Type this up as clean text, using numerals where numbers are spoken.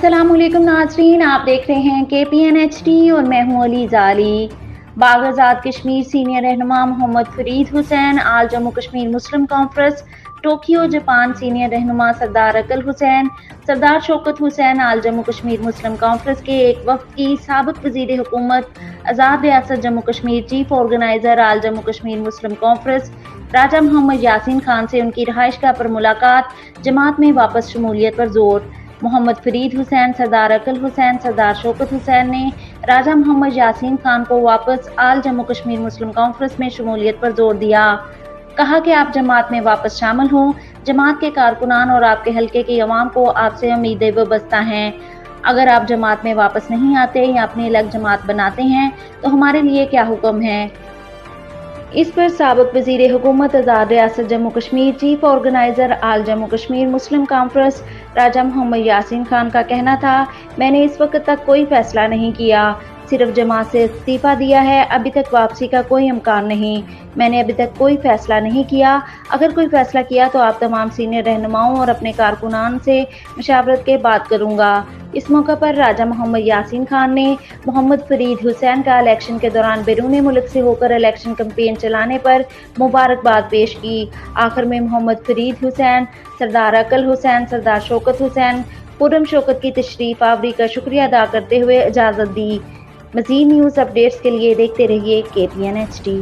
अस्सलाम वालेकुम नाज़रीन, आप देख रहे हैं KPNHD और मैं हूँ अली ज़ाली। बाग़ आज़ाद कश्मीर सीनियर रहनुमा मोहम्मद फरीद हुसैन आल जम्मू कश्मीर मुस्लिम कॉन्फ्रेंस, टोक्यो जापान सीनियर रहनुमा सरदार अकल हुसैन, सरदार शौकत हुसैन आल जम्मू कश्मीर मुस्लिम कॉन्फ्रेंस के एक वफ़द की साबिक़ वज़ीर हुकूमत आज़ाद रियासत जम्मू कश्मीर चीफ ऑर्गेनाइज़र आल जम्मू कश्मीर मुस्लिम कॉन्फ्रेंस राजा मोहम्मद यासीन खान से उनकी रहायशगाह पर मुलाकात, जमात में वापस शमूलियत पर जोर। मोहम्मद फरीद हुसैन, सरदार अकल हुसैन, सरदार शौकत हुसैन ने राजा मोहम्मद यासीन खान को वापस आल जम्मू कश्मीर मुस्लिम कॉन्फ्रेंस में शमूलियत पर जोर दिया। कहा कि आप जमात में वापस शामिल हों, जमात के कारकुनान और आपके हलके की अवाम को आपसे उम्मीदें वाबस्ता हैं। अगर आप जमात में वापस नहीं आते या अपनी अलग जमात बनाते हैं तो हमारे लिए क्या हुक्म है। इस पर साबिक़ वज़ीर हुकूमत आज़ाद रियासत जम्मू कश्मीर चीफ ऑर्गेनाइज़र आल जम्मू कश्मीर मुस्लिम कॉन्फ्रेंस राजा मोहम्मद यासीन खान का कहना था, मैंने इस वक्त तक कोई फैसला नहीं किया, सिर्फ जमात से इस्तीफ़ा दिया है, अभी तक वापसी का कोई इम्कान नहीं। मैंने अभी तक कोई फैसला नहीं किया, अगर कोई फैसला किया तो आप तमाम सीनियर रहनुमाओं और अपने कारकुनान से मशावरत के बात करूँगा। इस मौका पर राजा मोहम्मद यासीन खान ने मोहम्मद फरीद हुसैन का इलेक्शन के दौरान बैरून मुल्क से होकर इलेक्शन कैंपेन चलाने पर मुबारकबाद पेश की। आखिर में मोहम्मद फरीद हुसैन, सरदार अकल हुसैन, सरदार शौकत हुसैन, पुरम शौकत की तशरीफ आवरी का शुक्रिया अदा करते हुए इजाज़त दी। मज़ीद न्यूज़ अपडेट्स के लिए देखते रहिए KPNHD।